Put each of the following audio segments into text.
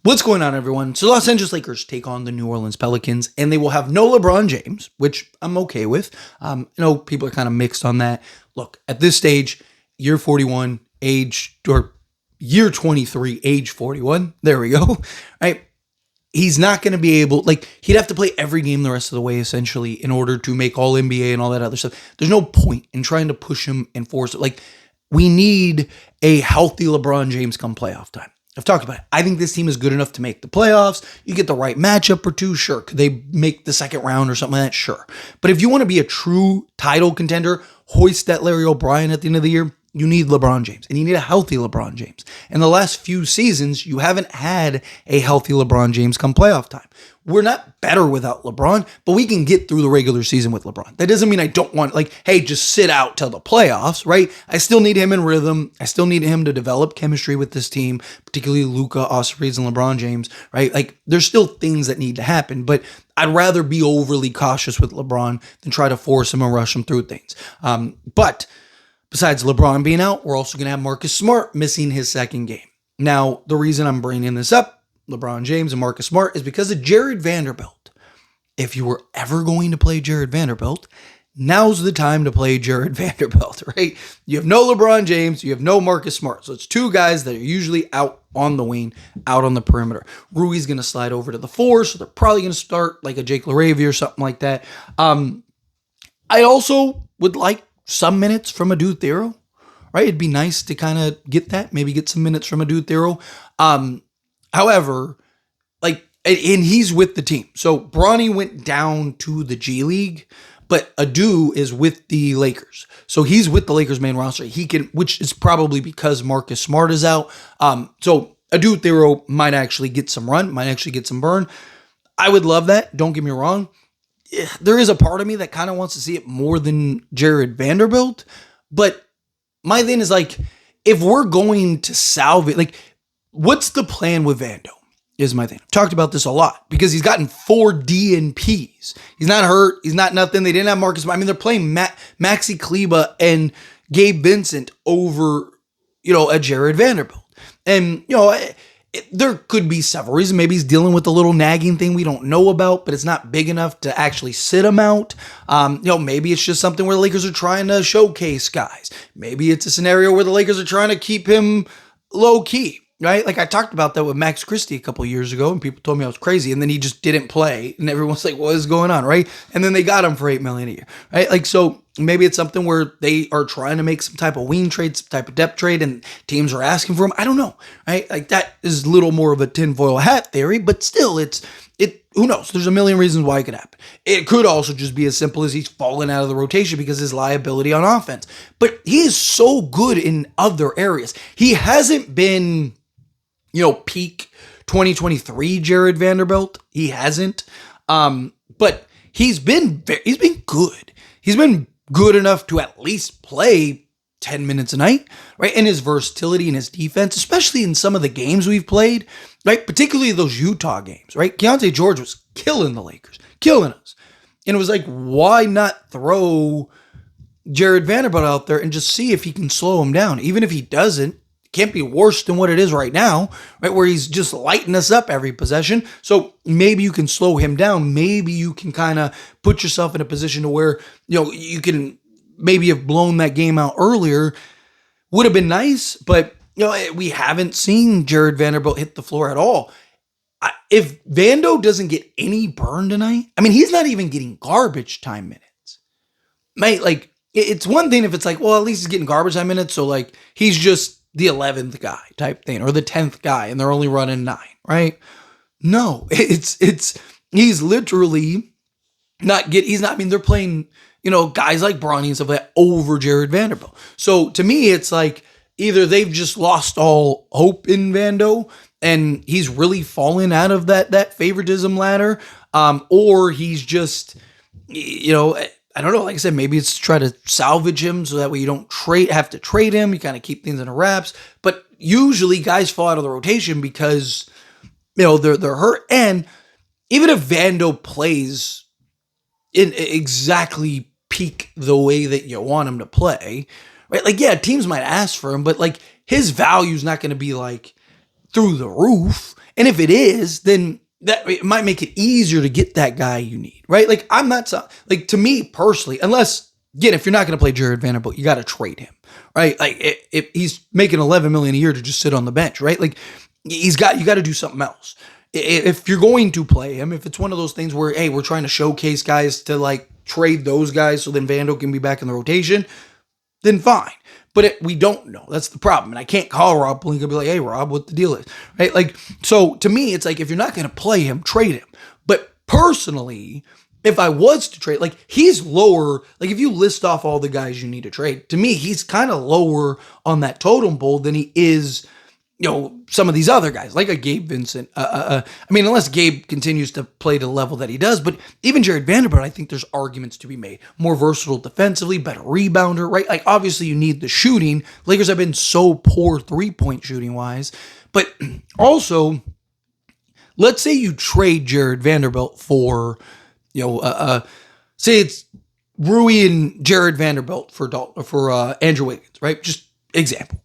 What's going on, everyone? So Los Angeles Lakers take on the New Orleans Pelicans, and they will have no LeBron James, which I'm okay with. I know people are kind of mixed on that. Look, at this stage, year 41, year 23, age 41. There we go. Right? He's not going to be able, he'd have to play every game the rest of the way, essentially, in order to make all NBA and all that other stuff. There's no point in trying to push him and force it. We need a healthy LeBron James come playoff time. I've talked about it. I think this team is good enough to make the playoffs. You get the right matchup or two, sure. Could they make the second round or something like that? Sure. But if you want to be a true title contender, hoist that Larry O'Brien at the end of the year, you need LeBron James, and you need a healthy LeBron James. In the last few seasons, you haven't had a healthy LeBron James come playoff time. We're not better without LeBron, but we can get through the regular season with LeBron. That doesn't mean I don't want, hey, just sit out till the playoffs, right? I still need him in rhythm. I still need him to develop chemistry with this team, particularly Luka, Austin Reeves, and LeBron James, right? There's still things that need to happen, but I'd rather be overly cautious with LeBron than try to force him and rush him through things. But besides LeBron being out, we're also going to have Marcus Smart missing his second game. Now, the reason I'm bringing this up, LeBron James and Marcus Smart, is because of Jarred Vanderbilt. If you were ever going to play Jarred Vanderbilt, now's the time to play Jarred Vanderbilt, right? You have no LeBron James, you have no Marcus Smart. So it's two guys that are usually out on the wing, out on the perimeter. Rui's going to slide over to the 4, so they're probably going to start like a Jake LaRavia or something like that. I also would like some minutes from Adu Thero, right? It'd be nice to kind of get that, maybe get some minutes from Adu Thero. However, and he's with the team. So Bronny went down to the G League, but Adu is with the Lakers. So he's with the Lakers main roster. He can, which is probably because Marcus Smart is out. So Adu Thero might actually get some run, might actually get some burn. I would love that. Don't get me wrong. There is a part of me that kind of wants to see it more than Jarred Vanderbilt. But my thing is if we're going to salve it, what's the plan with Vando? Is my thing. I've talked about this a lot because he's gotten 4 DNPs. He's not hurt. He's not nothing. They didn't have Marcus. They're playing Maxi Kleba and Gabe Vincent over, a Jarred Vanderbilt. And, there could be several reasons. Maybe he's dealing with a little nagging thing we don't know about, but it's not big enough to actually sit him out. Maybe it's just something where the Lakers are trying to showcase guys. Maybe it's a scenario where the Lakers are trying to keep him low key. Right? I talked about that with Max Christie a couple years ago, and people told me I was crazy, and then he just didn't play, and everyone's like, what is going on, right? And then they got him for $8 million a year, right? So maybe it's something where they are trying to make some type of wing trade, some type of depth trade, and teams are asking for him. I don't know, right? That is a little more of a tinfoil hat theory, but still, who knows? There's a million reasons why it could happen. It could also just be as simple as he's fallen out of the rotation because his liability on offense. But he is so good in other areas. He hasn't been peak 2023 Jarred Vanderbilt. He hasn't. But he's been good. He's been good enough to at least play 10 minutes a night, right? And his versatility and his defense, especially in some of the games we've played, right? Particularly those Utah games, right? Keontae George was killing the Lakers, killing us. And it was why not throw Jarred Vanderbilt out there and just see if he can slow him down? Even if he doesn't, can't be worse than what it is right now, right? Where he's just lighting us up every possession. So maybe you can slow him down. Maybe you can kind of put yourself in a position to where, you can maybe have blown that game out earlier. Would have been nice, but, we haven't seen Jarred Vanderbilt hit the floor at all. If Vando doesn't get any burn tonight, he's not even getting garbage time minutes. Mate, it's one thing if it's at least he's getting garbage time minutes. So he's just the 11th guy type thing or the 10th guy and they're only running 9, right? No, he's literally they're playing, guys like Bronny and stuff like that over Jarred Vanderbilt. So to me, it's either they've just lost all hope in Vando and he's really fallen out of that favoritism ladder, or he's just, I don't know. Like I said, maybe it's to try to salvage him so that way you don't have to trade him. You kind of keep things in a wraps. But usually guys fall out of the rotation because, they're hurt. And even if Vando plays in exactly peak the way that you want him to play, right? Teams might ask for him, but his value is not going to be through the roof. And if it is, then that it might make it easier to get that guy you need, right? Like I'm not like to me personally, unless again, if you're not going to play Jarred Vanderbilt, you got to trade him, right? Like if he's making $11 million a year to just sit on the bench, right? Like you got to do something else. If you're going to play him, if it's one of those things where, hey, we're trying to showcase guys to like trade those guys so then Vando can be back in the rotation, then fine. But we don't know. That's the problem. And I can't call Rob Pelinka and be like, hey, Rob, what the deal is, right? Like, so to me, it's like, if you're not going to play him, trade him. But personally, if I was to trade, like he's lower, like if you list off all the guys you need to trade, to me, he's kind of lower on that totem pole than he is, some of these other guys, like a Gabe Vincent. I mean, unless Gabe continues to play to the level that he does, but even Jarred Vanderbilt, I think there's arguments to be made. More versatile defensively, better rebounder, right? Like, obviously, you need the shooting. Lakers have been so poor three-point shooting-wise. But also, let's say you trade Jarred Vanderbilt for, say it's Rui and Jarred Vanderbilt for Andrew Wiggins, right? Just example.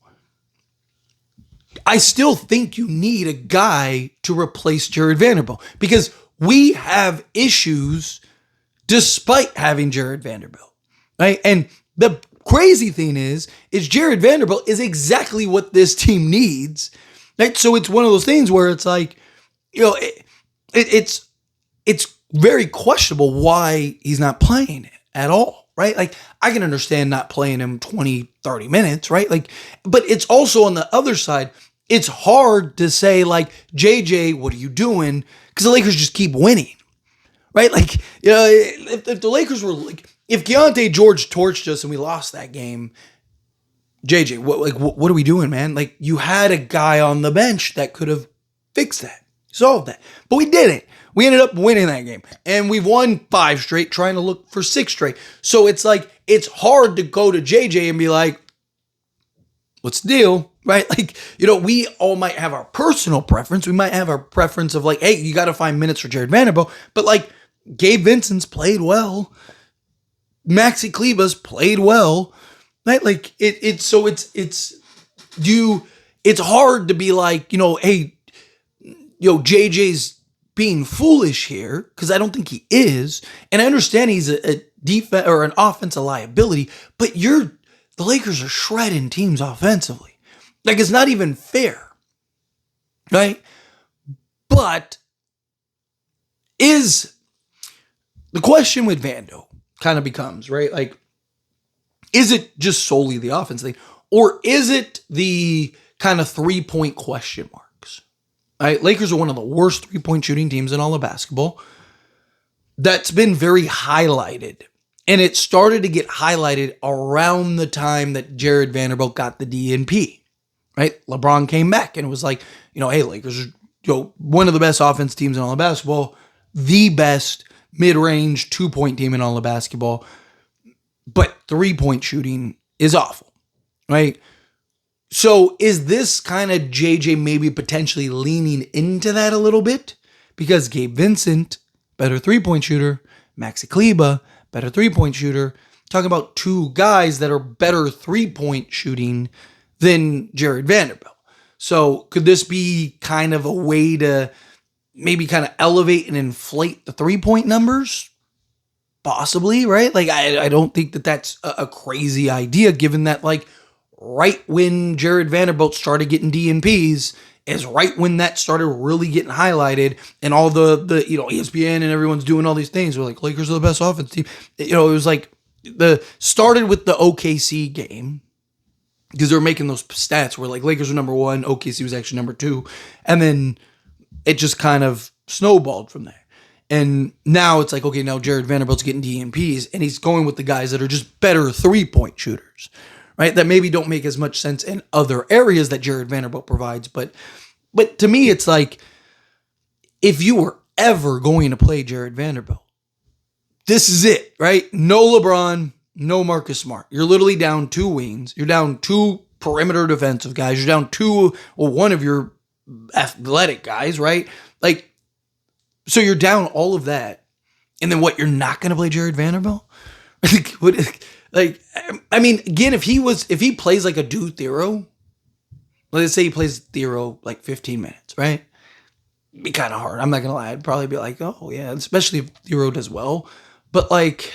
I still think you need a guy to replace Jarred Vanderbilt because we have issues despite having Jarred Vanderbilt, right? And the crazy thing is Jarred Vanderbilt is exactly what this team needs, right? So it's one of those things where it's like, it's very questionable why he's not playing it at all, right? Like, I can understand not playing him 20, 30 minutes, right? Like, but it's also on the other side, it's hard to say, like, JJ, what are you doing? Because the Lakers just keep winning, right? Like, if the Lakers were like, if Keontae George torched us and we lost that game, JJ, what are we doing, man? Like, you had a guy on the bench that could have fixed that, solved that, but we didn't. We ended up winning that game, and we've won 5 straight, trying to look for 6 straight. So it's like, it's hard to go to JJ and be like, what's the deal? Right? Like, we all might have our personal preference. We might have our preference of like, hey, you got to find minutes for Jarred Vanderbilt. But like, Gabe Vincent's played well. Maxi Kleber's played well. Right? Like, it's hard to be like, hey, JJ's being foolish here, because I don't think he is. And I understand he's a defense or an offensive liability, but the Lakers are shredding teams offensively. Like, it's not even fair, right? But is the question with Vando kind of becomes, right? Like, is it just solely the offense thing, or is it the kind of 3-point question marks? Right? Lakers are one of the worst 3-point shooting teams in all of basketball. That's been very highlighted. And it started to get highlighted around the time that Jarred Vanderbilt got the DNP. Right? LeBron came back and it was like, hey, Lakers are one of the best offense teams in all of basketball, the best mid-range 2-point team in all of basketball, but 3-point shooting is awful, right? So is this kind of JJ maybe potentially leaning into that a little bit? Because Gabe Vincent, better 3-point shooter, Maxi Kleber, better 3-point shooter, talking about 2 guys that are better 3-point shooting than Jarred Vanderbilt. So could this be kind of a way to maybe kind of elevate and inflate the 3-point numbers? Possibly, right? Like, I don't think that that's a crazy idea, given that, like, right when Jarred Vanderbilt started getting DNPs is right when that started really getting highlighted, and all the ESPN and everyone's doing all these things. We're like, Lakers are the best offense team. It was like started with the OKC game, because they were making those stats where like Lakers were number 1, OKC was actually number 2, and then it just kind of snowballed from there. And now it's like, okay, now Jarred Vanderbilt's getting DNPs, and he's going with the guys that are just better 3-point shooters, right? That maybe don't make as much sense in other areas that Jarred Vanderbilt provides. But to me, it's like, if you were ever going to play Jarred Vanderbilt, this is it, right? No LeBron, no Marcus Smart. You're literally down 2 wings. You're down 2 perimeter defensive guys. You're down 1 of your athletic guys, right? Like, so you're down all of that. And then what, you're not going to play Jarred Vanderbilt? I mean, again, if he plays like a dude Thero, let's say he plays Thero like 15 minutes, right? be kind of hard. I'm not going to lie. I'd probably be like, oh, yeah, especially if Thero does well. But like,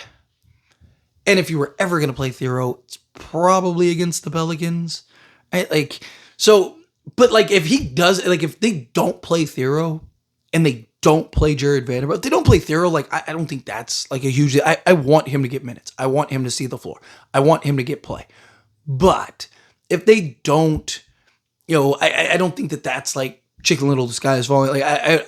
and if you were ever going to play Thero, it's probably against the Pelicans. Right? Like, so, but like if he does, like if they don't play Thero and they don't play Jarred Vanderbilt, if they don't play Thero, like I don't think that's like a huge, I want him to get minutes. I want him to see the floor. I want him to get play. But if they don't, I don't think that that's like Chicken Little, the sky is falling. Like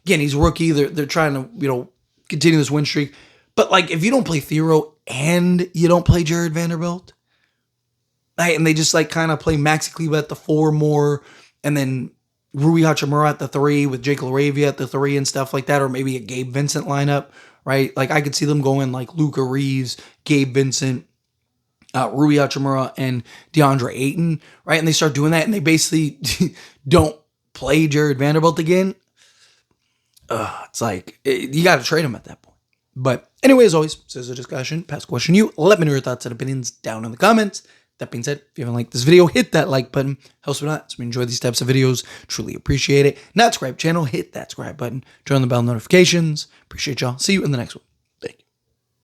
again, he's a rookie. They're trying to, continue this win streak. But like if you don't play Thero and you don't play Jarred Vanderbilt, right, and they just like kind of play Maxi Kleber at the 4 more, and then Rui Hachimura at the 3 with Jake LaRavia at the 3 and stuff like that, or maybe a Gabe Vincent lineup, right? Like I could see them going like Luca Reeves, Gabe Vincent, Rui Hachimura, and DeAndre Ayton, right? And they start doing that, and they basically don't play Jarred Vanderbilt again. It's like you got to trade him at that point. But anyway, as always, this is a discussion. Pass question you. Let me know your thoughts and opinions down in the comments. That being said, if you haven't liked this video, hit that like button. Helps me out. So we enjoy these types of videos. Truly appreciate it. Not subscribe channel, hit that subscribe button. Turn on the bell notifications. Appreciate y'all. See you in the next one.